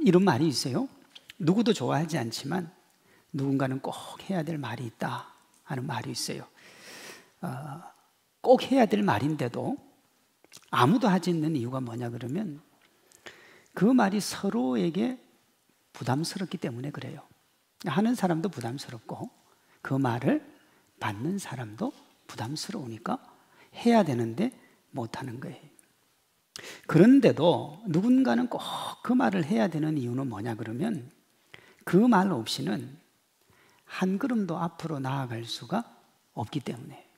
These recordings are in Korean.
이런 말이 있어요. 누구도 좋아하지 않지만 누군가는 꼭 해야 될 말이 있다 하는 말이 있어요. 꼭 해야 될 말인데도 아무도 하지 않는 이유가 뭐냐 그러면 그 말이 서로에게 부담스럽기 때문에 그래요. 하는 사람도 부담스럽고 그 말을 받는 사람도 부담스러우니까 해야 되는데 못하는 거예요. 그런데도 누군가는 꼭 그 말을 해야 되는 이유는 뭐냐 그러면 그 말 없이는 한 걸음도 앞으로 나아갈 수가 없기 때문에.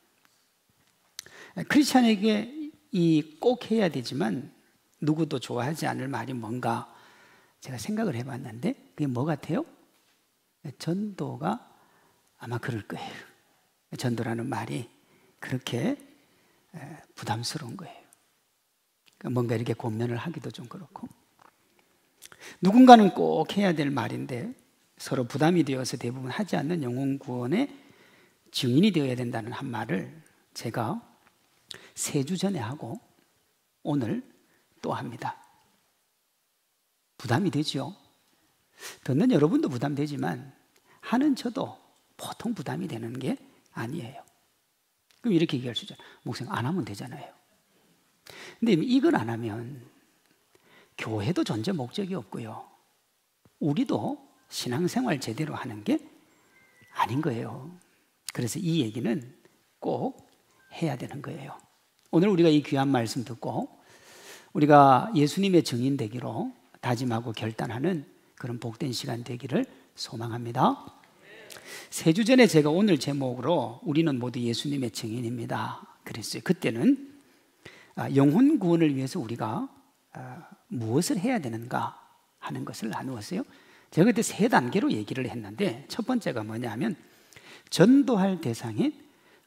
크리스찬에게 이 꼭 해야 되지만 누구도 좋아하지 않을 말이 뭔가 제가 생각을 해봤는데 그게 뭐 같아요? 전도가 아마 그럴 거예요. 전도라는 말이 그렇게 부담스러운 거예요. 뭔가 이렇게 권면을 하기도 좀 그렇고, 누군가는 꼭 해야 될 말인데 서로 부담이 되어서 대부분 하지 않는 영혼 구원의 증인이 되어야 된다는 한 말을 제가 3주 전에 하고 오늘 또 합니다. 부담이 되죠. 듣는 여러분도 부담되지만 하는 저도 보통 부담이 되는 게 아니에요. 그럼 이렇게 얘기할 수 있죠. 목사님 안 하면 되잖아요. 근데 이걸 안 하면 교회도 존재 목적이 없고요. 우리도 신앙생활 제대로 하는 게 아닌 거예요. 그래서 이 얘기는 꼭 해야 되는 거예요. 오늘 우리가 이 귀한 말씀 듣고 우리가 예수님의 증인 되기로 다짐하고 결단하는 그런 복된 시간 되기를 소망합니다. 3주 전에 제가 오늘 제목으로 우리는 모두 예수님의 증인입니다 그랬어요. 그때는 영혼 구원을 위해서 우리가 무엇을 해야 되는가 하는 것을 나누었어요. 제가 그때 3단계로 얘기를 했는데 첫 번째가 뭐냐면 전도할 대상인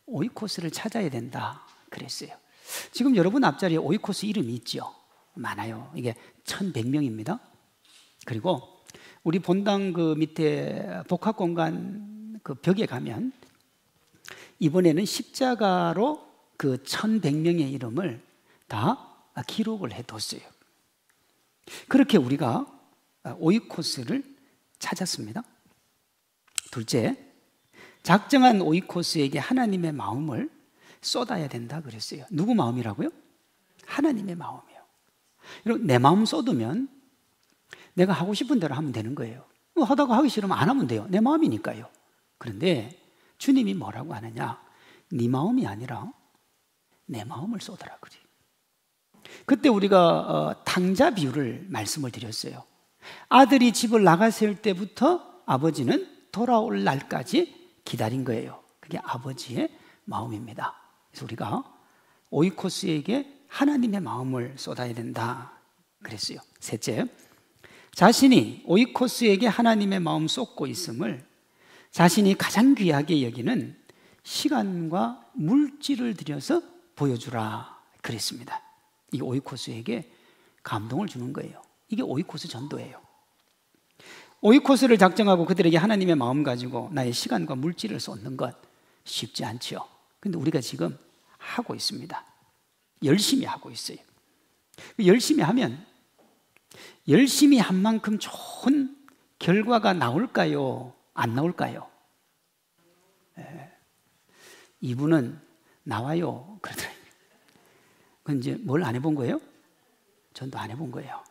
오이코스를 찾아야 된다 그랬어요. 지금 여러분 앞자리에 오이코스 이름이 있죠. 많아요. 이게 1100명입니다. 그리고 우리 본당 그 밑에 복합공간 그 벽에 가면 이번에는 십자가로 그 1100명의 이름을 다 기록을 해뒀어요. 그렇게 우리가 오이코스를 찾았습니다. 둘째, 작정한 오이코스에게 하나님의 마음을 쏟아야 된다 그랬어요. 누구 마음이라고요? 하나님의 마음이에요. 여러분, 내 마음 쏟으면 내가 하고 싶은 대로 하면 되는 거예요. 하다가 하기 싫으면 안 하면 돼요. 내 마음이니까요. 그런데 주님이 뭐라고 하느냐? 네 마음이 아니라 내 마음을 쏟아라 그래요. 그때 우리가 탕자 비유를 말씀을 드렸어요. 아들이 집을 나갔을 때부터 아버지는 돌아올 날까지 기다린 거예요. 그게 아버지의 마음입니다. 그래서 우리가 오이코스에게 하나님의 마음을 쏟아야 된다 그랬어요. 셋째, 자신이 오이코스에게 하나님의 마음 쏟고 있음을 자신이 가장 귀하게 여기는 시간과 물질을 들여서 보여주라 그랬습니다. 이게 오이코스에게 감동을 주는 거예요. 이게 오이코스 전도예요. 오이코스를 작정하고 그들에게 하나님의 마음 가지고 나의 시간과 물질을 쏟는 것 쉽지 않죠. 근데 우리가 지금 하고 있습니다. 열심히 하고 있어요. 열심히 하면 열심히 한 만큼 좋은 결과가 나올까요? 안 나올까요? 이분은 나와요 그러더라고요. 그건 이제 뭘 안 해본 거예요? 전도 안 해본 거예요.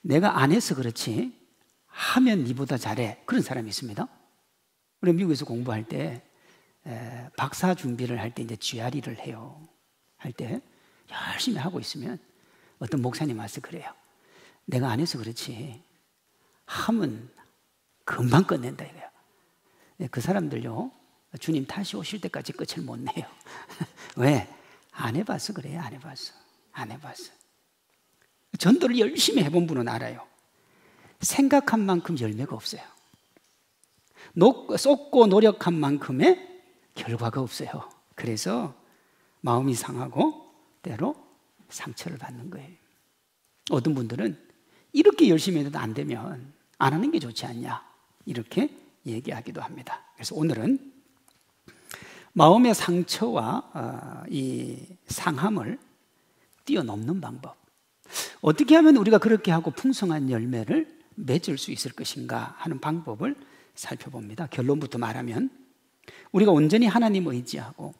내가 안 해서 그렇지 하면 니보다 잘해 그런 사람이 있습니다. 우리 미국에서 공부할 때 박사 준비를 할 때 이제 GRE를 해요. 할 때 열심히 하고 있으면 어떤 목사님 와서 그래요. 내가 안 해서 그렇지 하면 금방 끝낸다 이거야. 그 사람들요 주님 다시 오실 때까지 끝을 못 내요. 왜? 안 해봐서 그래요. 안 해봤어. 전도를 열심히 해본 분은 알아요. 생각한 만큼 열매가 없어요. 쏟고 노력한 만큼의 결과가 없어요. 그래서 마음이 상하고 때로 상처를 받는 거예요. 어떤 분들은 이렇게 열심히 해도 안 되면 안 하는 게 좋지 않냐 이렇게 얘기하기도 합니다. 그래서 오늘은 마음의 상처와 이 상함을 뛰어넘는 방법. 어떻게 하면 우리가 그렇게 하고 풍성한 열매를 맺을 수 있을 것인가 하는 방법을 살펴봅니다. 결론부터 말하면 우리가 온전히 하나님 의지하고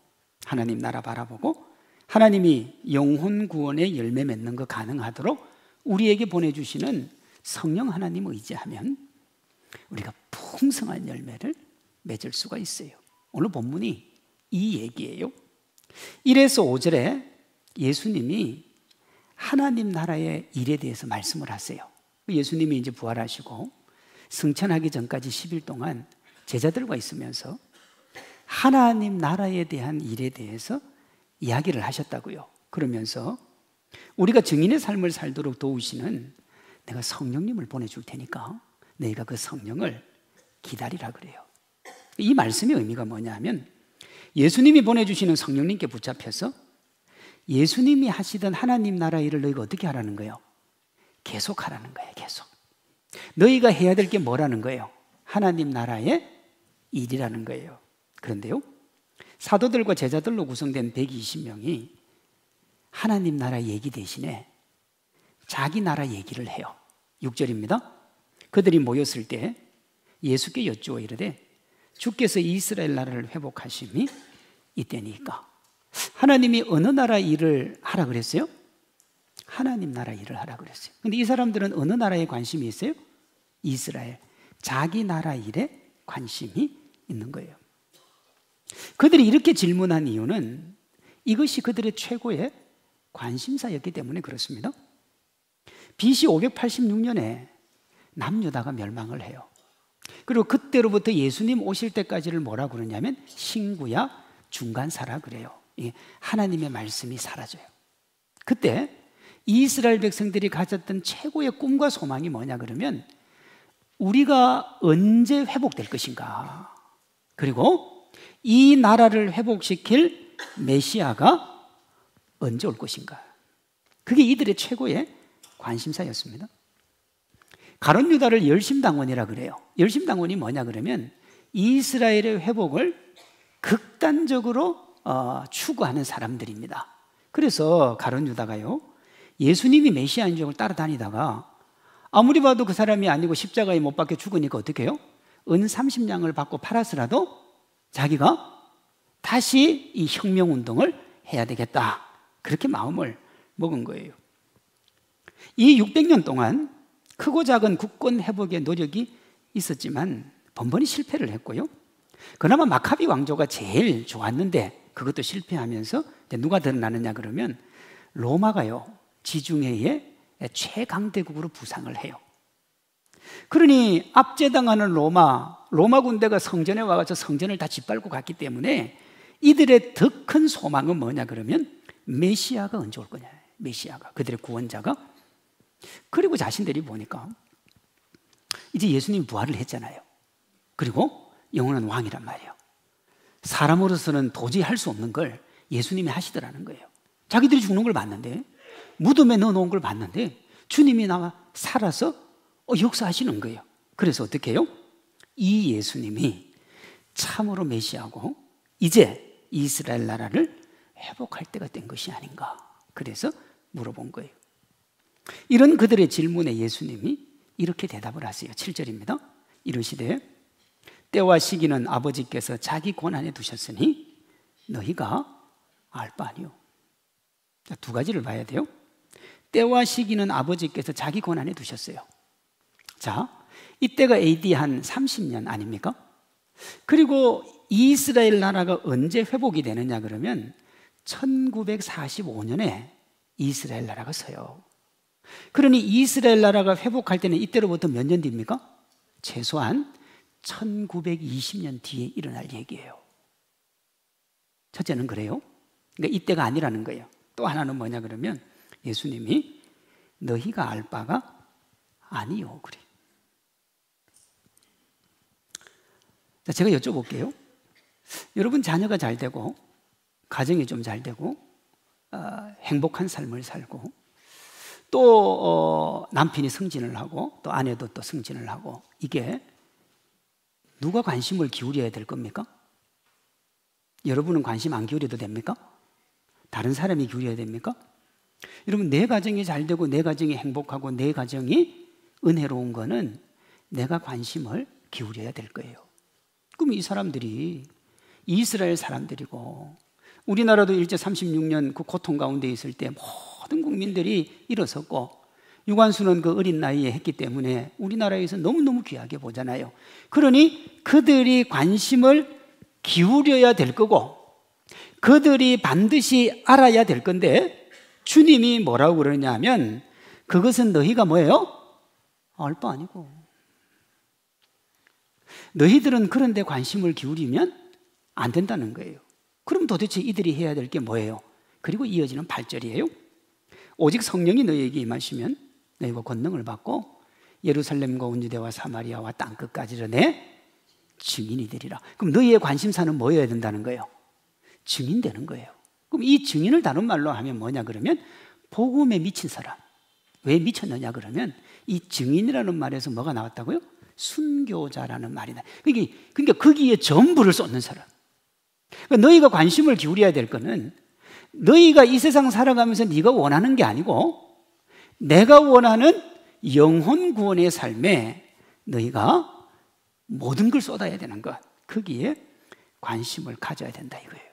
하나님 나라 바라보고 하나님이 영혼 구원의 열매 맺는 거 가능하도록 우리에게 보내주시는 성령 하나님 의지하면 우리가 풍성한 열매를 맺을 수가 있어요. 오늘 본문이 이 얘기예요. 1에서 5절에 예수님이 하나님 나라의 일에 대해서 말씀을 하세요. 예수님이 이제 부활하시고 승천하기 전까지 10일 동안 제자들과 있으면서 하나님 나라에 대한 일에 대해서 이야기를 하셨다고요. 그러면서 우리가 증인의 삶을 살도록 도우시는 내가 성령님을 보내줄 테니까 너희가 그 성령을 기다리라 그래요. 이 말씀의 의미가 뭐냐 하면 예수님이 보내주시는 성령님께 붙잡혀서 예수님이 하시던 하나님 나라 일을 너희가 어떻게 하라는 거예요? 계속 하라는 거예요. 계속. 너희가 해야 될 게 뭐라는 거예요? 하나님 나라의 일이라는 거예요. 그런데요, 사도들과 제자들로 구성된 120명이 하나님 나라 얘기 대신에 자기 나라 얘기를 해요. 6절입니다. 그들이 모였을 때 예수께 여쭈어 이르되 주께서 이스라엘 나라를 회복하심이 이때니까. 하나님이 어느 나라 일을 하라 그랬어요? 하나님 나라 일을 하라 그랬어요. 근데 이 사람들은 어느 나라에 관심이 있어요? 이스라엘. 자기 나라 일에 관심이 있는 거예요. 그들이 이렇게 질문한 이유는 이것이 그들의 최고의 관심사였기 때문에 그렇습니다. BC 586년에 남유다가 멸망을 해요. 그리고 그때로부터 예수님 오실 때까지를 뭐라 그러냐면 신구야 중간사라 그래요. 하나님의 말씀이 사라져요. 그때 이스라엘 백성들이 가졌던 최고의 꿈과 소망이 뭐냐 그러면 우리가 언제 회복될 것인가, 그리고 이 나라를 회복시킬 메시아가 언제 올 것인가. 그게 이들의 최고의 관심사였습니다. 가룟 유다를 열심당원이라 그래요. 열심당원이 뭐냐 그러면 이스라엘의 회복을 극단적으로 추구하는 사람들입니다. 그래서 가룟 유다가요, 예수님이 메시아인 줄 따라다니다가 아무리 봐도 그 사람이 아니고 십자가에 못 박혀 죽으니까 어떻게 해요? 은 30냥을 받고 팔아서라도 자기가 다시 이 혁명운동을 해야 되겠다, 그렇게 마음을 먹은 거예요. 이 600년 동안 크고 작은 국권 회복의 노력이 있었지만 번번이 실패를 했고요. 그나마 마카비 왕조가 제일 좋았는데 그것도 실패하면서 누가 드러나느냐 그러면 로마가요, 지중해의 최강대국으로 부상을 해요. 그러니 압제당하는 로마 군대가 성전에 와서 성전을 다 짓밟고 갔기 때문에 이들의 더 큰 소망은 뭐냐 그러면 메시아가 언제 올 거냐, 메시아가, 그들의 구원자가. 그리고 자신들이 보니까 이제 예수님이 부활을 했잖아요. 그리고 영원한 왕이란 말이에요. 사람으로서는 도저히 할 수 없는 걸 예수님이 하시더라는 거예요. 자기들이 죽는 걸 봤는데, 무덤에 넣어놓은 걸 봤는데 주님이 나와 살아서 역사하시는 거예요. 그래서 어떻게 해요? 이 예수님이 참으로 메시아고 이제 이스라엘 나라를 회복할 때가 된 것이 아닌가. 그래서 물어본 거예요. 이런 그들의 질문에 예수님이 이렇게 대답을 하세요. 7절입니다. 이르시되 때와 시기는 아버지께서 자기 권한에 두셨으니 너희가 알 바 아니오. 두 가지를 봐야 돼요. 때와 시기는 아버지께서 자기 권한에 두셨어요. 자, 이때가 AD 한 30년 아닙니까? 그리고 이스라엘 나라가 언제 회복이 되느냐 그러면 1945년에 이스라엘 나라가 서요. 그러니 이스라엘 나라가 회복할 때는 이때로부터 몇 년 뒤입니까? 최소한 1920년 뒤에 일어날 얘기예요. 첫째는 그래요. 그러니까 이때가 아니라는 거예요. 또 하나는 뭐냐 그러면 예수님이 너희가 알 바가 아니요 그래. 자, 제가 여쭤볼게요. 여러분 자녀가 잘 되고 가정이 좀 잘 되고 행복한 삶을 살고 또 남편이 승진을 하고 또 아내도 또 승진을 하고, 이게 누가 관심을 기울여야 될 겁니까? 여러분은 관심 안 기울여도 됩니까? 다른 사람이 기울여야 됩니까? 여러분, 내 가정이 잘 되고 내 가정이 행복하고 내 가정이 은혜로운 거는 내가 관심을 기울여야 될 거예요. 그럼 이 사람들이 이스라엘 사람들이고 우리나라도 일제 36년 그 고통 가운데 있을 때 모든 국민들이 일어섰고 유관순은 그 어린 나이에 했기 때문에 우리나라에서 너무너무 귀하게 보잖아요. 그러니 그들이 관심을 기울여야 될 거고 그들이 반드시 알아야 될 건데 주님이 뭐라고 그러냐면 그것은 너희가 뭐예요? 알 바 아니고. 너희들은 그런 데 관심을 기울이면 안 된다는 거예요. 그럼 도대체 이들이 해야 될 게 뭐예요? 그리고 이어지는 8절이에요. 오직 성령이 너희에게 임하시면 너희가 권능을 받고 예루살렘과 온 유대와 사마리아와 땅끝까지를 내 증인이 되리라. 그럼 너희의 관심사는 뭐여야 된다는 거예요? 증인 되는 거예요. 그럼 이 증인을 다른 말로 하면 뭐냐 그러면 복음에 미친 사람. 왜 미쳤느냐 그러면 이 증인이라는 말에서 뭐가 나왔다고요? 순교자라는 말이다. 그러니까 거기에 전부를 쏟는 사람. 그러니까 너희가 관심을 기울여야 될 거는 너희가 이 세상 살아가면서 네가 원하는 게 아니고 내가 원하는 영혼 구원의 삶에 너희가 모든 걸 쏟아야 되는 것. 거기에 관심을 가져야 된다 이거예요.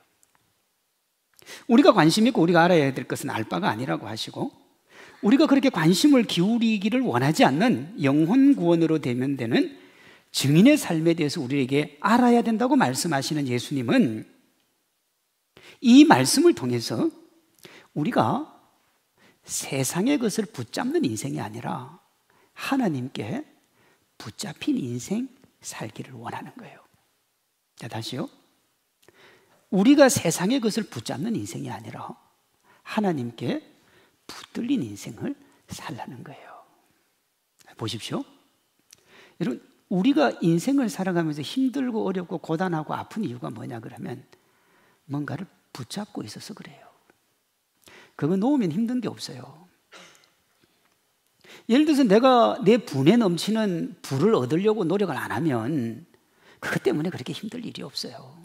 우리가 관심 있고 우리가 알아야 될 것은 알 바가 아니라고 하시고 우리가 그렇게 관심을 기울이기를 원하지 않는 영혼 구원으로 되면 되는 증인의 삶에 대해서 우리에게 알아야 된다고 말씀하시는 예수님은 이 말씀을 통해서 우리가 세상의 것을 붙잡는 인생이 아니라 하나님께 붙잡힌 인생 살기를 원하는 거예요. 자, 다시요. 우리가 세상의 것을 붙잡는 인생이 아니라 하나님께 붙들린 인생을 살라는 거예요. 보십시오. 여러분, 우리가 인생을 살아가면서 힘들고 어렵고 고단하고 아픈 이유가 뭐냐 그러면 뭔가를 붙잡고 있어서 그래요. 그거 놓으면 힘든 게 없어요. 예를 들어서 내가 내 분에 넘치는 부를 얻으려고 노력을 안 하면 그것 때문에 그렇게 힘들 일이 없어요.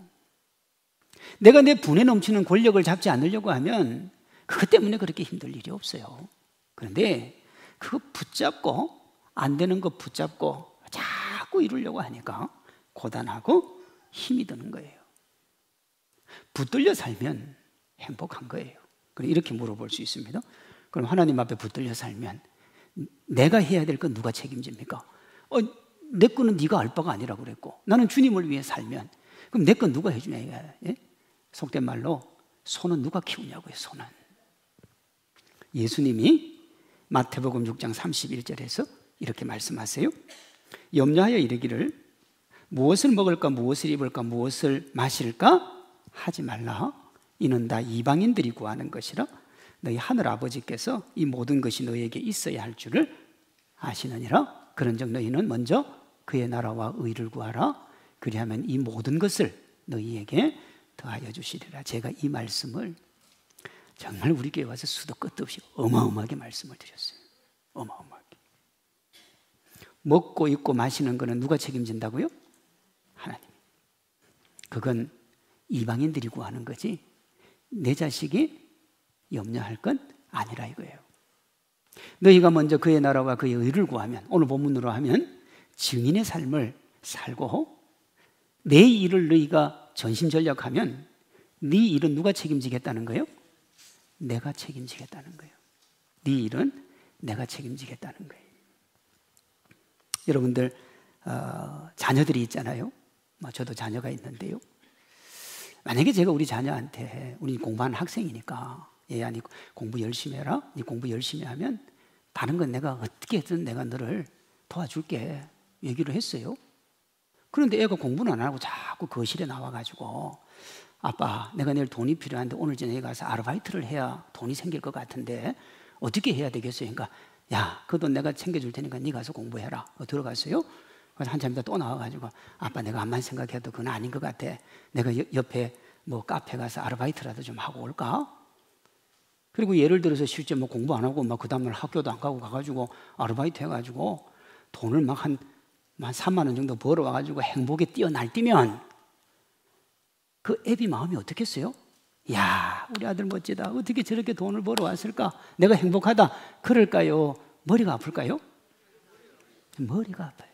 내가 내 분에 넘치는 권력을 잡지 않으려고 하면 그것 때문에 그렇게 힘들 일이 없어요. 그런데 그거 붙잡고 안 되는 거 붙잡고 자꾸 이루려고 하니까 고단하고 힘이 드는 거예요. 붙들려 살면 행복한 거예요. 그럼 이렇게 물어볼 수 있습니다. 그럼 하나님 앞에 붙들려 살면 내가 해야 될 건 누가 책임집니까? 내 거는 네가 알 바가 아니라고 그랬고 나는 주님을 위해 살면 그럼 내 건 누가 해주냐? 예? 속된 말로 소는 누가 키우냐고요. 소는. 예수님이 마태복음 6장 31절에서 이렇게 말씀하세요. 염려하여 이르기를 무엇을 먹을까 무엇을 입을까 무엇을 마실까 하지 말라. 이는 다 이방인들이 구하는 것이라 너희 하늘 아버지께서 이 모든 것이 너희에게 있어야 할 줄을 아시느니라. 그런즉 너희는 먼저 그의 나라와 의를 구하라. 그리하면 이 모든 것을 너희에게 더하여 주시리라. 제가 이 말씀을 정말 우리 교회 와서 수도 끝도 없이 어마어마하게 말씀을 드렸어요. 어마어마하게. 먹고 입고 마시는 거는 누가 책임진다고요? 하나님. 그건 이방인들이 구하는 거지 내 자식이 염려할 건 아니라 이거예요. 너희가 먼저 그의 나라와 그의 의를 구하면 오늘 본문으로 하면 증인의 삶을 살고 내 일을 너희가 전심전력하면 네 일은 누가 책임지겠다는 거예요? 내가 책임지겠다는 거예요. 네 일은 내가 책임지겠다는 거예요. 여러분들 자녀들이 있잖아요. 저도 자녀가 있는데요. 만약에 제가 우리 자녀한테 우리 공부하는 학생이니까 얘야 네 공부 열심히 해라. 네 공부 열심히 하면 다른 건 내가 어떻게든 내가 너를 도와줄게 얘기를 했어요. 그런데 애가 공부는 안 하고 자꾸 거실에 나와가지고 아빠 내가 내일 돈이 필요한데 오늘 저녁에 가서 아르바이트를 해야 돈이 생길 것 같은데 어떻게 해야 되겠어요? 그러니까 야 그 돈 내가 챙겨줄 테니까 네 가서 공부해라. 들어갔어요. 그래서 한참 있다 또 나와가지고 아빠 내가 암만 생각해도 그건 아닌 것 같아. 내가 옆에 뭐 카페 가서 아르바이트라도 좀 하고 올까? 그리고 예를 들어서 실제 뭐 공부 안 하고 막 그 다음날 학교도 안 가고 가가지고 아르바이트 해가지고 돈을 막 한 3만 원 정도 벌어와가지고 행복에 뛰어날뛰면 그 애비 마음이 어떻겠어요? 야, 우리 아들 멋지다. 어떻게 저렇게 돈을 벌어왔을까? 내가 행복하다. 그럴까요? 머리가 아플까요? 머리가 아파요.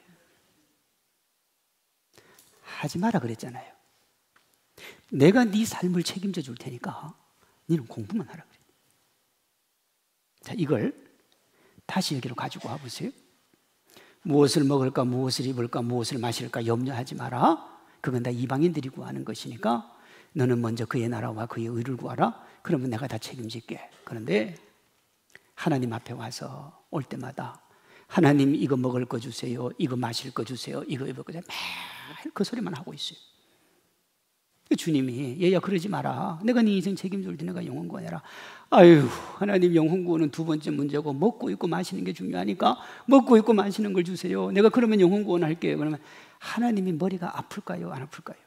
하지 마라 그랬잖아요. 내가 네 삶을 책임져 줄 테니까 너는 공부만 하라 그래. 자, 이걸 다시 여기로 가지고 와보세요. 무엇을 먹을까, 무엇을 입을까, 무엇을 마실까 염려하지 마라. 그건 다 이방인들이 구하는 것이니까 너는 먼저 그의 나라와 그의 의를 구하라. 그러면 내가 다 책임질게. 그런데 하나님 앞에 와서 올 때마다 하나님 이거 먹을 거 주세요, 이거 마실 거 주세요, 이거 입을 거 주세요. 매일 그 소리만 하고 있어요. 주님이 얘야 그러지 마라. 내가 네 인생 책임질 때 내가 영혼 구원해라. 아유, 하나님 영혼 구원은 두 번째 문제고 먹고 입고 마시는 게 중요하니까 먹고 입고 마시는 걸 주세요. 내가 그러면 영혼 구원 할게요. 그러면 하나님이 머리가 아플까요? 안 아플까요?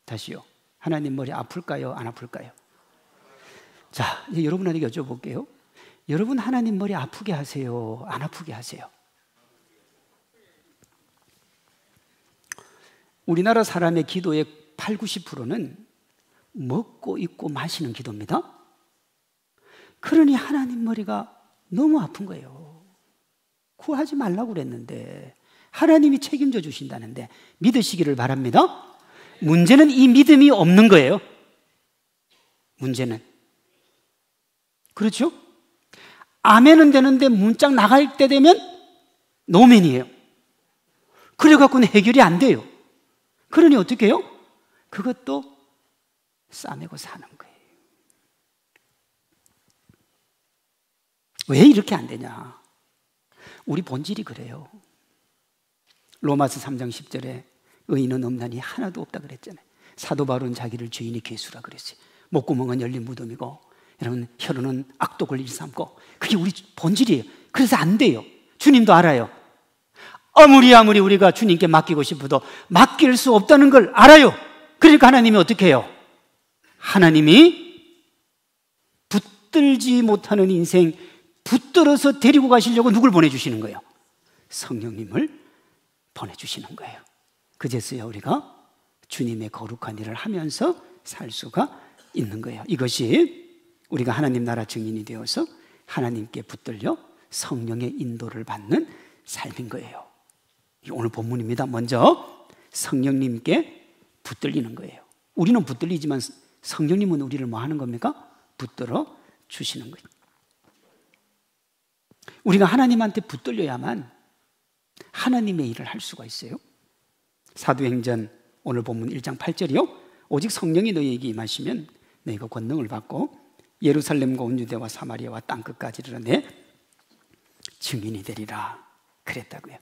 다시요. 하나님 머리 아플까요? 안 아플까요? 자, 이제 여러분한테 여쭤볼게요. 여러분 하나님 머리 아프게 하세요? 안 아프게 하세요? 우리나라 사람의 기도의 8, 90%는 먹고 입고 마시는 기도입니다. 그러니 하나님 머리가 너무 아픈 거예요. 구하지 말라고 그랬는데 하나님이 책임져 주신다는데 믿으시기를 바랍니다. 문제는 이 믿음이 없는 거예요. 문제는. 그렇죠? 아멘은 되는데 문짝 나갈 때 되면 노멘이에요. 그래갖고는 해결이 안 돼요. 그러니 어떻게 해요? 그것도 싸매고 사는 거예요. 왜 이렇게 안 되냐? 우리 본질이 그래요. 로마서 3장 10절에 의인은 없나니 하나도 없다 그랬잖아요. 사도 바울은 자기를 죄인의 괴수라 그랬어요. 목구멍은 열린 무덤이고 여러분 혀로는 악독을 일삼고 그게 우리 본질이에요. 그래서 안 돼요. 주님도 알아요. 아무리 우리가 주님께 맡기고 싶어도 맡길 수 없다는 걸 알아요. 그러니까 하나님이 어떻게 해요? 하나님이 붙들지 못하는 인생 붙들어서 데리고 가시려고 누굴 보내주시는 거예요? 성령님을 보내주시는 거예요. 그제서야 우리가 주님의 거룩한 일을 하면서 살 수가 있는 거예요. 이것이 우리가 하나님 나라 증인이 되어서 하나님께 붙들려 성령의 인도를 받는 삶인 거예요. 오늘 본문입니다. 먼저 성령님께 붙들리는 거예요. 우리는 붙들리지만 성령님은 우리를 뭐 하는 겁니까? 붙들어 주시는 거예요. 우리가 하나님한테 붙들려야만 하나님의 일을 할 수가 있어요. 사도행전 오늘 본문 1장 8절이요. 오직 성령이 너희에게 임하시면 너희가 권능을 받고 예루살렘과 온 유대와 사마리아와 땅끝까지 이르러 내 증인이 되리라 그랬다고요.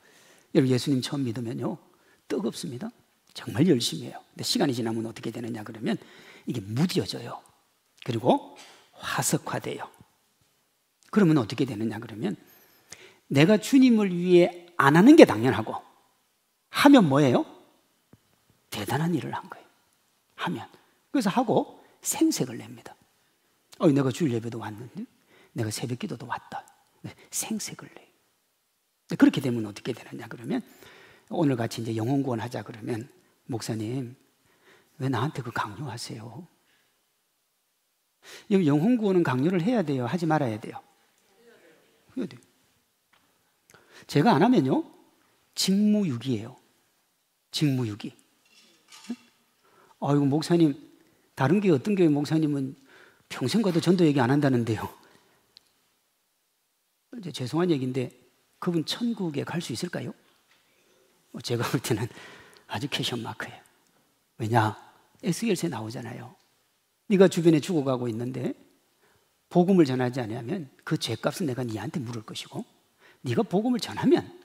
여러분 예수님 처음 믿으면요 뜨겁습니다. 정말 열심히 해요. 근데 시간이 지나면 어떻게 되느냐 그러면 이게 무뎌져요. 그리고 화석화돼요. 그러면 어떻게 되느냐 그러면 내가 주님을 위해 안 하는 게 당연하고 하면 뭐예요? 대단한 일을 한 거예요. 하면. 그래서 하고 생색을 냅니다. 내가 주일 예배도 왔는데 내가 새벽 기도도 왔다. 생색을 내요. 그렇게 되면 어떻게 되느냐 그러면 오늘 같이 이제 영혼 구원하자 그러면 목사님 왜 나한테 그 강요하세요? 영혼 구원은 강요를 해야 돼요? 하지 말아야 돼요? 해야 돼요. 제가 안 하면요 직무유기예요. 직무유기. 아이고 목사님 다른 교회 어떤 교회 목사님은 평생 가도 전도 얘기 안 한다는데요. 이제 죄송한 얘기인데 그분 천국에 갈 수 있을까요? 제가 볼 때는 아주 퀘션 마크예요. 왜냐? 에스겔서에 나오잖아요. 네가 주변에 죽어가고 있는데 복음을 전하지 않으면 그 죄값은 내가 네한테 물을 것이고 네가 복음을 전하면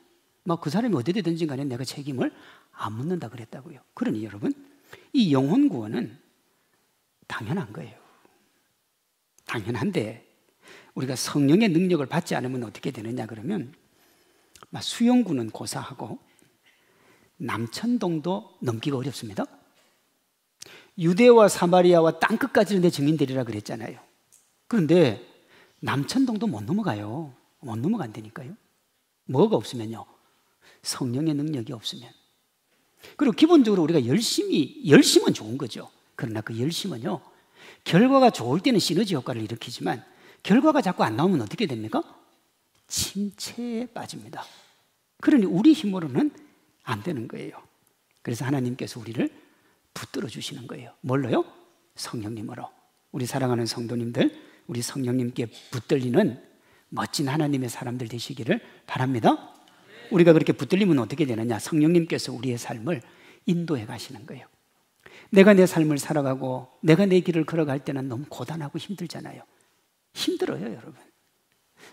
막 그 사람이 어디 되든지 간에 내가 책임을 안 묻는다 그랬다고요. 그러니 여러분 이 영혼 구원은 당연한 거예요. 당연한데 우리가 성령의 능력을 받지 않으면 어떻게 되느냐 그러면 수영구는 고사하고 남천동도 넘기가 어렵습니다. 유대와 사마리아와 땅끝까지는 내 증인되리라 그랬잖아요. 그런데 남천동도 못 넘어가요. 못 넘어간다니까요. 뭐가 없으면요 성령의 능력이 없으면. 그리고 기본적으로 우리가 열심은 좋은 거죠. 그러나 그 열심은요, 결과가 좋을 때는 시너지 효과를 일으키지만 결과가 자꾸 안 나오면 어떻게 됩니까? 침체에 빠집니다. 그러니 우리 힘으로는 안 되는 거예요. 그래서 하나님께서 우리를 붙들어 주시는 거예요. 뭘로요? 성령님으로. 우리 사랑하는 성도님들, 우리 성령님께 붙들리는 멋진 하나님의 사람들 되시기를 바랍니다. 우리가 그렇게 붙들리면 어떻게 되느냐? 성령님께서 우리의 삶을 인도해 가시는 거예요. 내가 내 삶을 살아가고 내가 내 길을 걸어갈 때는 너무 고단하고 힘들잖아요. 힘들어요, 여러분.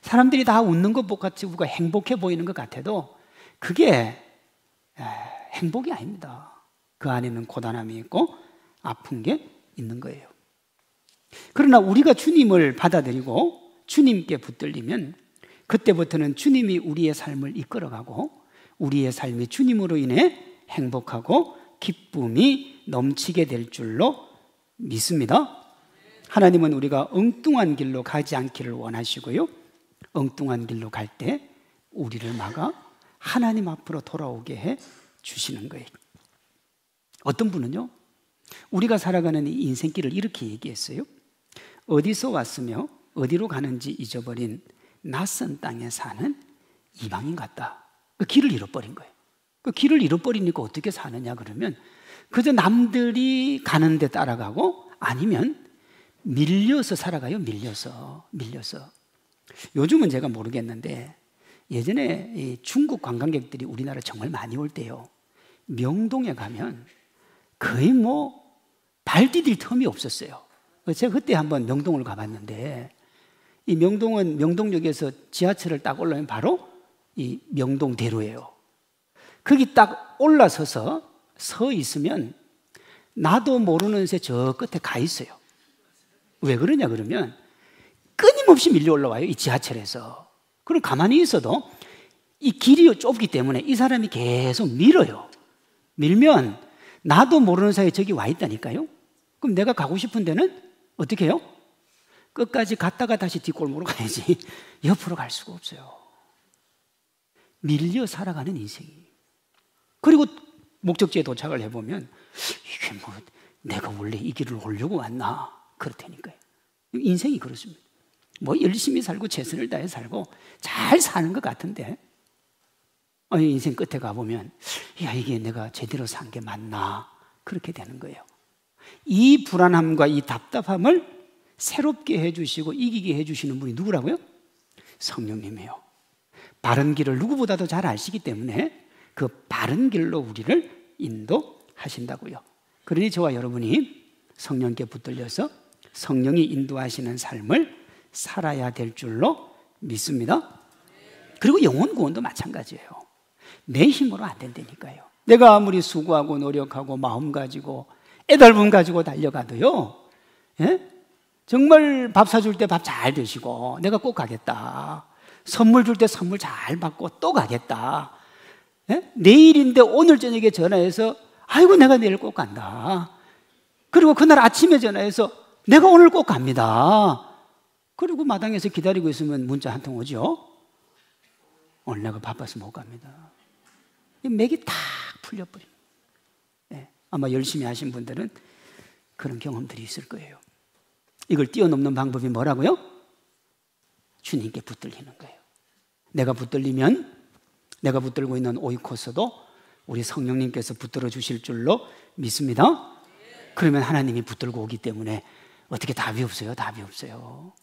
사람들이 다 웃는 것 같이 우리가 행복해 보이는 것 같아도 그게 행복이 아닙니다. 그 안에는 고단함이 있고 아픈 게 있는 거예요. 그러나 우리가 주님을 받아들이고 주님께 붙들리면 그때부터는 주님이 우리의 삶을 이끌어가고 우리의 삶이 주님으로 인해 행복하고 기쁨이 넘치게 될 줄로 믿습니다. 하나님은 우리가 엉뚱한 길로 가지 않기를 원하시고요, 엉뚱한 길로 갈 때 우리를 막아 하나님 앞으로 돌아오게 해 주시는 거예요. 어떤 분은요, 우리가 살아가는 이 인생길을 이렇게 얘기했어요. 어디서 왔으며 어디로 가는지 잊어버린 낯선 땅에 사는 이방인 같다. 그 길을 잃어버린 거예요. 그 길을 잃어버리니까 어떻게 사느냐 그러면 그저 남들이 가는 데 따라가고 아니면 밀려서 살아가요. 밀려서. 요즘은 제가 모르겠는데 예전에 이 중국 관광객들이 우리나라 정말 많이 올 때요, 명동에 가면 거의 발 디딜 틈이 없었어요. 제가 그때 한번 명동을 가봤는데 이 명동은 명동역에서 지하철을 딱 올라오면 바로 이 명동대로예요. 거기 딱 올라서서 서 있으면 나도 모르는 새 저 끝에 가 있어요. 왜 그러냐 그러면 끊임없이 밀려 올라와요, 이 지하철에서. 그럼 가만히 있어도 이 길이 좁기 때문에 이 사람이 계속 밀어요. 밀면 나도 모르는 사이에 저기 와 있다니까요. 그럼 내가 가고 싶은 데는 어떻게 해요? 끝까지 갔다가 다시 뒷골목으로 가야지 옆으로 갈 수가 없어요. 밀려 살아가는 인생이. 그리고 목적지에 도착을 해보면 이게 내가 원래 이 길을 오려고 왔나 그렇다니까요. 인생이 그렇습니다. 열심히 살고 최선을 다해 살고 잘 사는 것 같은데 인생 끝에 가보면 야, 이게 내가 제대로 산 게 맞나 그렇게 되는 거예요. 이 불안함과 이 답답함을 새롭게 해주시고 이기게 해주시는 분이 누구라고요? 성령님이에요. 바른 길을 누구보다도 잘 아시기 때문에 그 바른 길로 우리를 인도하신다고요. 그러니 저와 여러분이 성령께 붙들려서 성령이 인도하시는 삶을 살아야 될 줄로 믿습니다. 그리고 영혼 구원도 마찬가지예요. 내 힘으로 안 된다니까요. 내가 아무리 수고하고 노력하고 마음 가지고 애달픔 가지고 달려가도요, 예? 정말 밥 사줄 때 밥 잘 드시고 내가 꼭 가겠다, 선물 줄 때 선물 잘 받고 또 가겠다, 예? 내일인데 오늘 저녁에 전화해서 아이고 내가 내일 꼭 간다, 그리고 그날 아침에 전화해서 내가 오늘 꼭 갑니다, 그리고 마당에서 기다리고 있으면 문자 한 통 오죠. 오늘 내가 바빠서 못 갑니다. 맥이 탁 풀려버립니다. 예, 아마 열심히 하신 분들은 그런 경험들이 있을 거예요. 이걸 뛰어넘는 방법이 뭐라고요? 주님께 붙들리는 거예요. 내가 붙들리면 내가 붙들고 있는 오이코스도 우리 성령님께서 붙들어 주실 줄로 믿습니다. 그러면 하나님이 붙들고 오기 때문에 어떻게 답이 없어요? 답이 없어요.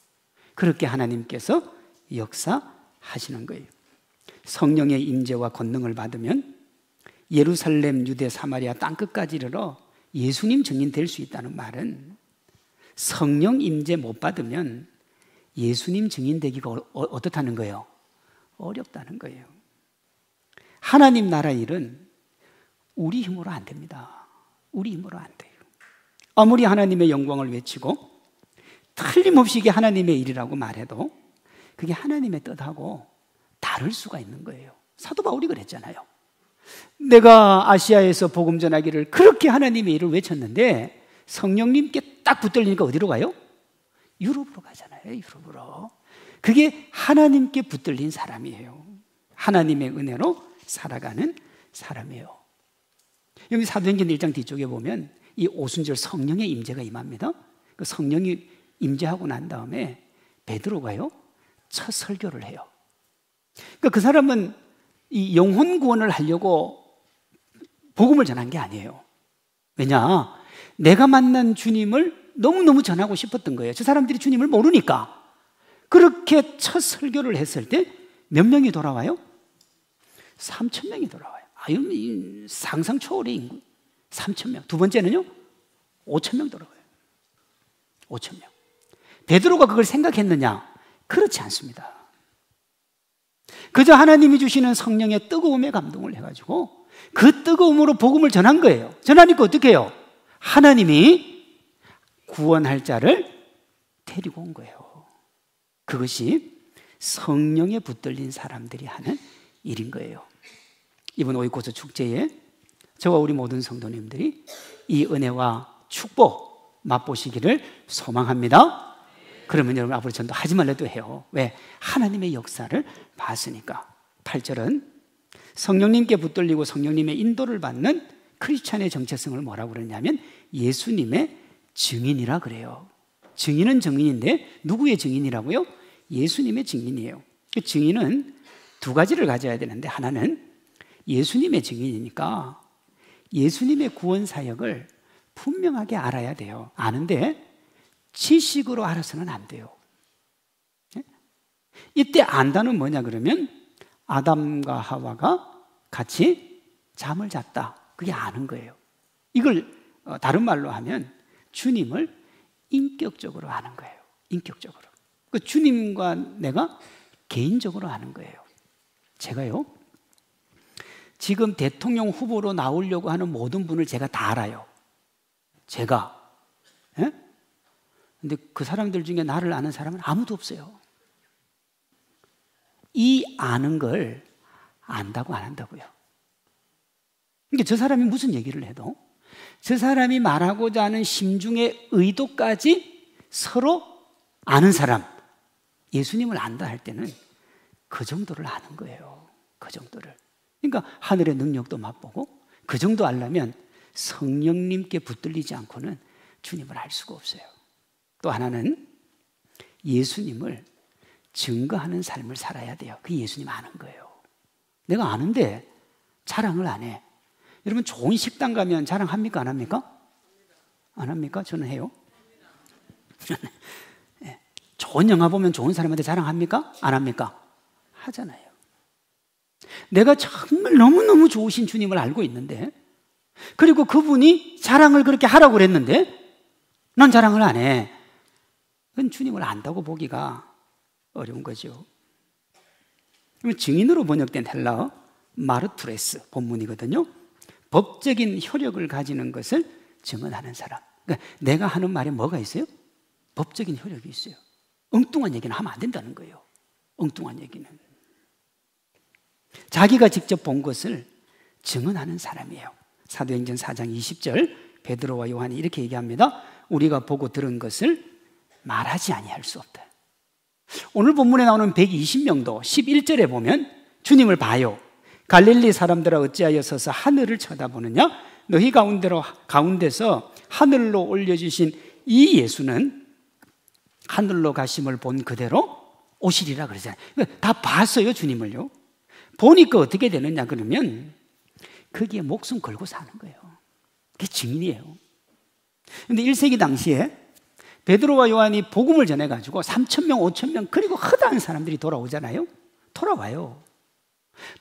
그렇게 하나님께서 역사하시는 거예요. 성령의 임재와 권능을 받으면 예루살렘, 유대, 사마리아 땅끝까지 이르러 예수님 증인 될 수 있다는 말은 성령 임재 못 받으면 예수님 증인 되기가 어떻다는 거예요? 어렵다는 거예요. 하나님 나라 일은 우리 힘으로 안 됩니다. 우리 힘으로 안 돼요. 아무리 하나님의 영광을 외치고 틀림없이 이게 하나님의 일이라고 말해도 그게 하나님의 뜻하고 다를 수가 있는 거예요. 사도 바울이 그랬잖아요. 내가 아시아에서 복음 전하기를 그렇게 하나님의 일을 외쳤는데 성령님께 딱 붙들리니까 어디로 가요? 유럽으로 가잖아요. 유럽으로. 그게 하나님께 붙들린 사람이에요. 하나님의 은혜로 살아가는 사람이에요. 여기 사도행전 1장 뒤쪽에 보면 이 오순절 성령의 임재가 임합니다. 그 성령이 임재하고 난 다음에 베드로가요 첫 설교를 해요. 그러니까 그 사람은 이 영혼 구원을 하려고 복음을 전한 게 아니에요. 왜냐? 내가 만난 주님을 너무너무 전하고 싶었던 거예요. 저 사람들이 주님을 모르니까. 그렇게 첫 설교를 했을 때 몇 명이 돌아와요? 3,000명이 돌아와요. 이 상상 초월의 인구. 3,000명. 두 번째는요? 5,000명 돌아와요. 5,000명. 베드로가 그걸 생각했느냐? 그렇지 않습니다. 그저 하나님이 주시는 성령의 뜨거움에 감동을 해가지고 그 뜨거움으로 복음을 전한 거예요. 전하니까 어떻게 해요? 하나님이 구원할 자를 데리고 온 거예요. 그것이 성령에 붙들린 사람들이 하는 일인 거예요. 이번 오이코스 축제에 저와 우리 모든 성도님들이 이 은혜와 축복 맛보시기를 소망합니다. 그러면 여러분 앞으로 전도 하지 말래도 해요. 왜? 하나님의 역사를 봤으니까. 8절은 성령님께 붙들리고 성령님의 인도를 받는 크리스찬의 정체성을 뭐라고 그러냐면 예수님의 증인이라 그래요. 증인은 증인인데 누구의 증인이라고요? 예수님의 증인이에요. 그 증인은 두 가지를 가져야 되는데 하나는 예수님의 증인이니까 예수님의 구원 사역을 분명하게 알아야 돼요. 아는데 지식으로 알아서는 안 돼요. 이때 안다는 뭐냐 그러면 아담과 하와가 같이 잠을 잤다. 그게 아는 거예요. 이걸 다른 말로 하면 주님을 인격적으로 아는 거예요. 인격적으로. 그 주님과 내가 개인적으로 아는 거예요. 제가요 지금 대통령 후보로 나오려고 하는 모든 분을 제가 다 알아요. 제가. 예? 근데 그 사람들 중에 나를 아는 사람은 아무도 없어요. 이 아는 걸 안다고 안 한다고요. 그러니까 저 사람이 무슨 얘기를 해도 저 사람이 말하고자 하는 심중의 의도까지 서로 아는 사람, 예수님을 안다 할 때는 그 정도를 아는 거예요. 그 정도를. 그러니까 하늘의 능력도 맛보고 그 정도 알려면 성령님께 붙들리지 않고는 주님을 알 수가 없어요. 또 하나는 예수님을 증거하는 삶을 살아야 돼요. 그게 예수님 아는 거예요. 내가 아는데 자랑을 안 해. 여러분 좋은 식당 가면 자랑합니까? 안 합니까? 안 합니까? 저는 해요. 네. 좋은 영화 보면 좋은 사람한테 자랑합니까? 안 합니까? 하잖아요. 내가 정말 너무너무 좋으신 주님을 알고 있는데 그리고 그분이 자랑을 그렇게 하라고 그랬는데 난 자랑을 안 해. 그건 주님을 안다고 보기가 어려운 거죠. 증인으로 번역된 헬라어 마르투레스 본문이거든요. 법적인 효력을 가지는 것을 증언하는 사람. 그러니까 내가 하는 말에 뭐가 있어요? 법적인 효력이 있어요. 엉뚱한 얘기는 하면 안 된다는 거예요. 엉뚱한 얘기는. 자기가 직접 본 것을 증언하는 사람이에요. 사도행전 4장 20절 베드로와 요한이 이렇게 얘기합니다. 우리가 보고 들은 것을 말하지 아니할 수 없다. 오늘 본문에 나오는 120명도 11절에 보면 주님을 봐요. 갈릴리 사람들아 어찌하여 서서 하늘을 쳐다보느냐? 너희 가운데서 하늘로 올려주신 이 예수는 하늘로 가심을 본 그대로 오시리라 그러잖아요. 다 봤어요, 주님을요. 보니까 어떻게 되느냐 그러면 거기에 목숨 걸고 사는 거예요. 그게 증인이에요. 그런데 1세기 당시에 베드로와 요한이 복음을 전해가지고 3,000명, 5,000명 그리고 허다한 사람들이 돌아오잖아요. 돌아와요.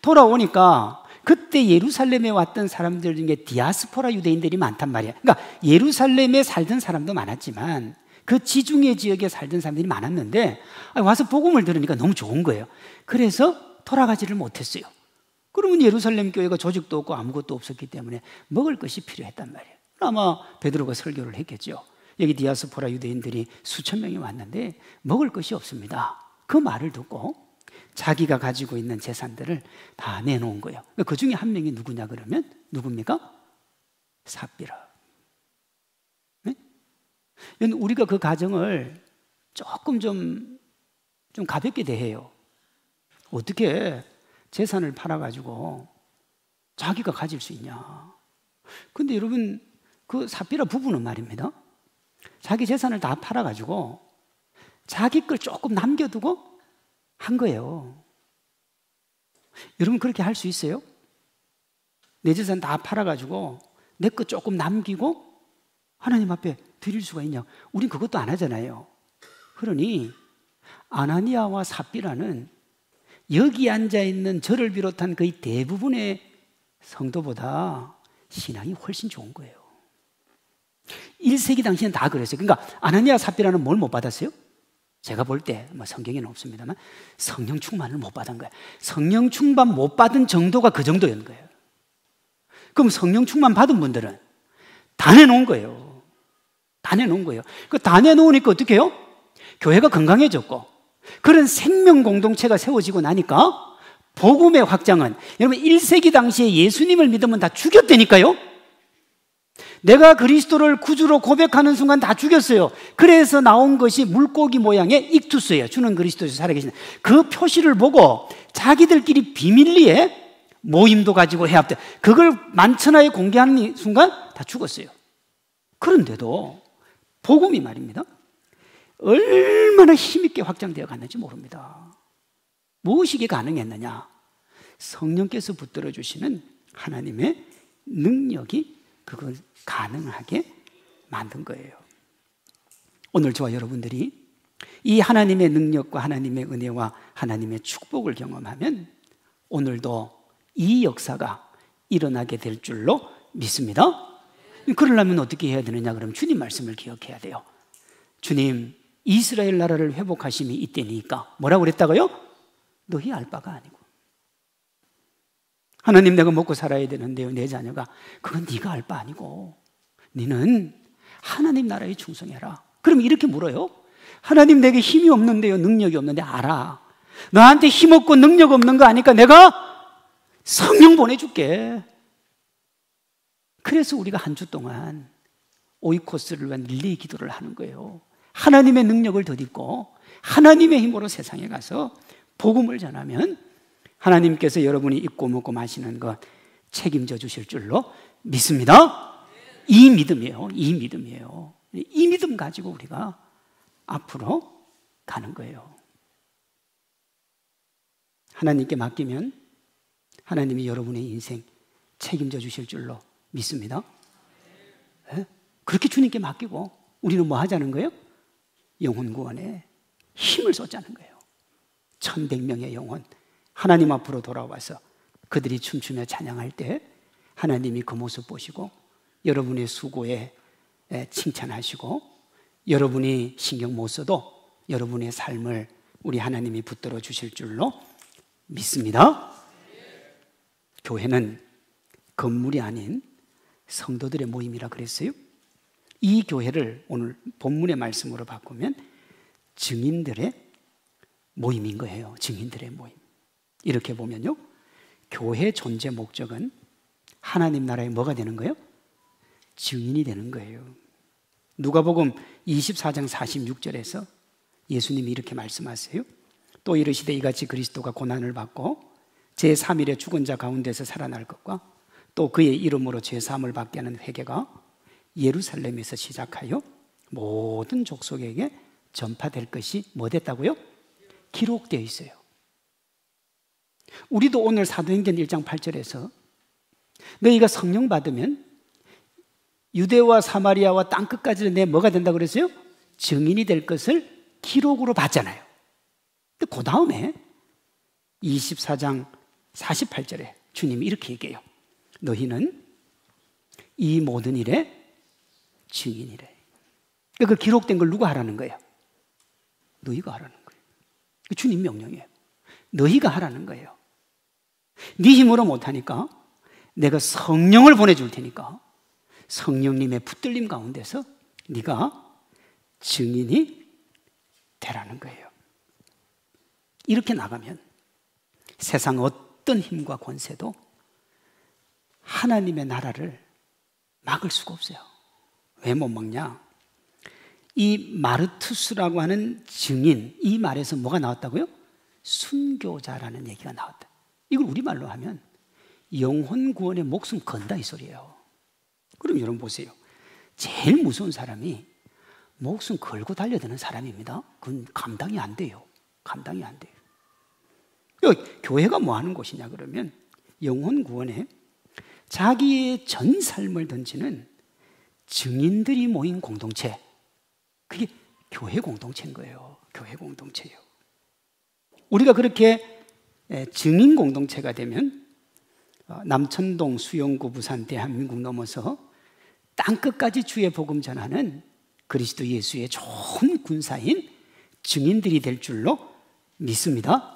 돌아오니까 그때 예루살렘에 왔던 사람들 중에 디아스포라 유대인들이 많단 말이에요. 그러니까 예루살렘에 살던 사람도 많았지만 그 지중해 지역에 살던 사람들이 많았는데 와서 복음을 들으니까 너무 좋은 거예요. 그래서 돌아가지를 못했어요. 그러면 예루살렘 교회가 조직도 없고 아무것도 없었기 때문에 먹을 것이 필요했단 말이에요. 아마 베드로가 설교를 했겠죠. 여기 디아스포라 유대인들이 수천 명이 왔는데 먹을 것이 없습니다. 그 말을 듣고 자기가 가지고 있는 재산들을 다 내놓은 거예요. 그 중에 한 명이 누구냐 그러면 누굽니까? 삽비라. 네? 우리가 그 가정을 조금 좀 가볍게 대해요. 어떻게 재산을 팔아가지고 자기가 가질 수 있냐. 근데 여러분 그 삽비라 부부는 말입니다, 자기 재산을 다 팔아가지고 자기 걸 조금 남겨두고 한 거예요. 여러분 그렇게 할 수 있어요? 내 재산 다 팔아가지고 내 거 조금 남기고 하나님 앞에 드릴 수가 있냐? 우린 그것도 안 하잖아요. 그러니 아나니아와 삽비라는 여기 앉아있는 저를 비롯한 거의 대부분의 성도보다 신앙이 훨씬 좋은 거예요. 1세기 당시에는 다 그랬어요. 그러니까 아나니아 삽비라는 뭘 못 받았어요? 제가 볼 때 성경에는 없습니다만 성령 충만을 못 받은 거예요. 성령 충만 못 받은 정도가 그 정도였는 거예요. 그럼 성령 충만 받은 분들은 다 내놓은 거예요. 다 내놓은 거예요. 그 다 내놓으니까 어떻게 해요? 교회가 건강해졌고 그런 생명 공동체가 세워지고 나니까 복음의 확장은, 여러분 1세기 당시에 예수님을 믿으면 다 죽였다니까요. 내가 그리스도를 구주로 고백하는 순간 다 죽였어요. 그래서 나온 것이 물고기 모양의 익투스예요. 주는 그리스도에서 살아계신 그 표시를 보고 자기들끼리 비밀리에 모임도 가지고 해합돼, 그걸 만천하에 공개하는 순간 다 죽었어요. 그런데도 복음이 말입니다, 얼마나 힘있게 확장되어 갔는지 모릅니다. 무엇이 가능했느냐? 성령께서 붙들어 주시는 하나님의 능력이 그걸 가능하게 만든 거예요. 오늘 저와 여러분들이 이 하나님의 능력과 하나님의 은혜와 하나님의 축복을 경험하면 오늘도 이 역사가 일어나게 될 줄로 믿습니다. 그러려면 어떻게 해야 되느냐? 그럼 주님 말씀을 기억해야 돼요. 주님, 이스라엘 나라를 회복하심이 이때니까 뭐라고 그랬다고요? 너희 알 바가 아니고. 하나님, 내가 먹고 살아야 되는데요, 내 자녀가. 그건 네가 알 바 아니고 너는 하나님 나라에 충성해라. 그럼 이렇게 물어요. 하나님, 내게 힘이 없는데요, 능력이 없는데. 알아. 너한테 힘 없고 능력 없는 거 아니까 내가 성령 보내줄게. 그래서 우리가 한 주 동안 오이코스를 위한 릴레이 기도를 하는 거예요. 하나님의 능력을 덧입고 하나님의 힘으로 세상에 가서 복음을 전하면 하나님께서 여러분이 입고 먹고 마시는 것 책임져 주실 줄로 믿습니다. 이 믿음이에요. 이 믿음이에요. 이 믿음 가지고 우리가 앞으로 가는 거예요. 하나님께 맡기면 하나님이 여러분의 인생 책임져 주실 줄로 믿습니다. 네? 그렇게 주님께 맡기고 우리는 뭐 하자는 거예요? 영혼 구원에 힘을 쏟자는 거예요. 1100명의 영혼 하나님 앞으로 돌아와서 그들이 춤추며 찬양할 때 하나님이 그 모습 보시고 여러분의 수고에 칭찬하시고 여러분이 신경 못 써도 여러분의 삶을 우리 하나님이 붙들어 주실 줄로 믿습니다. 교회는 건물이 아닌 성도들의 모임이라 그랬어요. 이 교회를 오늘 본문의 말씀으로 바꾸면 증인들의 모임인 거예요. 증인들의 모임. 이렇게 보면요, 교회 존재 목적은 하나님 나라에 뭐가 되는 거예요? 증인이 되는 거예요. 누가복음 24장 46절에서 예수님이 이렇게 말씀하세요. 또 이르시되 이같이 그리스도가 고난을 받고 제3일에 죽은 자 가운데서 살아날 것과 또 그의 이름으로 죄사함을 받게 하는 회개가 예루살렘에서 시작하여 모든 족속에게 전파될 것이 뭐 됐다고요? 기록되어 있어요. 우리도 오늘 사도행전 1장 8절에서 너희가 성령 받으면 유대와 사마리아와 땅끝까지 내 뭐가 된다고 그랬어요? 증인이 될 것을 기록으로 봤잖아요. 근데 그 다음에 24장 48절에 주님이 이렇게 얘기해요. 너희는 이 모든 일의 증인이래. 그 기록된 걸 누가 하라는 거예요? 너희가 하라는 거예요. 주님 명령이에요. 너희가 하라는 거예요. 네 힘으로 못하니까 내가 성령을 보내줄 테니까 성령님의 붙들림 가운데서 네가 증인이 되라는 거예요. 이렇게 나가면 세상 어떤 힘과 권세도 하나님의 나라를 막을 수가 없어요. 왜 못 막냐? 이 마르투스라고 하는 증인, 이 말에서 뭐가 나왔다고요? 순교자라는 얘기가 나왔다. 이걸 우리말로 하면 영혼 구원에 목숨 건다 이 소리예요. 그럼 여러분 보세요. 제일 무서운 사람이 목숨 걸고 달려드는 사람입니다. 그건 감당이 안 돼요. 감당이 안 돼요. 교회가 뭐 하는 곳이냐 그러면 영혼 구원에 자기의 전 삶을 던지는 증인들이 모인 공동체, 그게 교회 공동체인 거예요. 교회 공동체예요. 우리가 그렇게 증인 공동체가 되면 남천동, 수영구, 부산, 대한민국 넘어서 땅끝까지 주의 복음 전하는 그리스도 예수의 좋은 군사인 증인들이 될 줄로 믿습니다.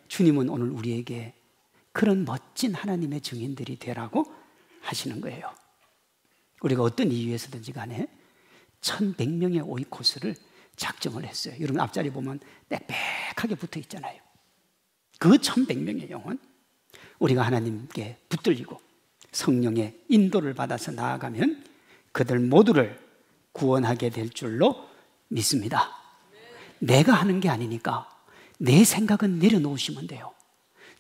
주님은 오늘 우리에게 그런 멋진 하나님의 증인들이 되라고 하시는 거예요. 우리가 어떤 이유에서든지 간에 1100명의 오이코스를 작정을 했어요. 여러분 앞자리 보면 빽빽하게 붙어 있잖아요. 그 1100명의 영혼, 우리가 하나님께 붙들리고 성령의 인도를 받아서 나아가면 그들 모두를 구원하게 될 줄로 믿습니다. 내가 하는 게 아니니까 내 생각은 내려놓으시면 돼요.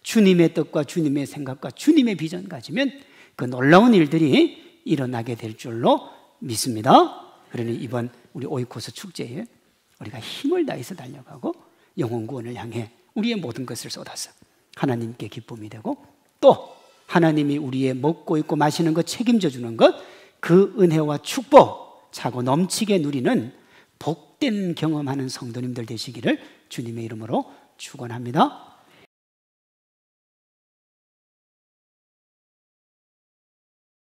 주님의 뜻과 주님의 생각과 주님의 비전 가지면 그 놀라운 일들이 일어나게 될 줄로 믿습니다. 그러니 이번 우리 오이코스 축제에 우리가 힘을 다해서 달려가고 영혼 구원을 향해 우리의 모든 것을 쏟아서 하나님께 기쁨이 되고 또 하나님이 우리의 먹고 있고 마시는 것 책임져 주는 것, 그 은혜와 축복 차고 넘치게 누리는 복된 경험하는 성도님들 되시기를 주님의 이름으로 축원합니다.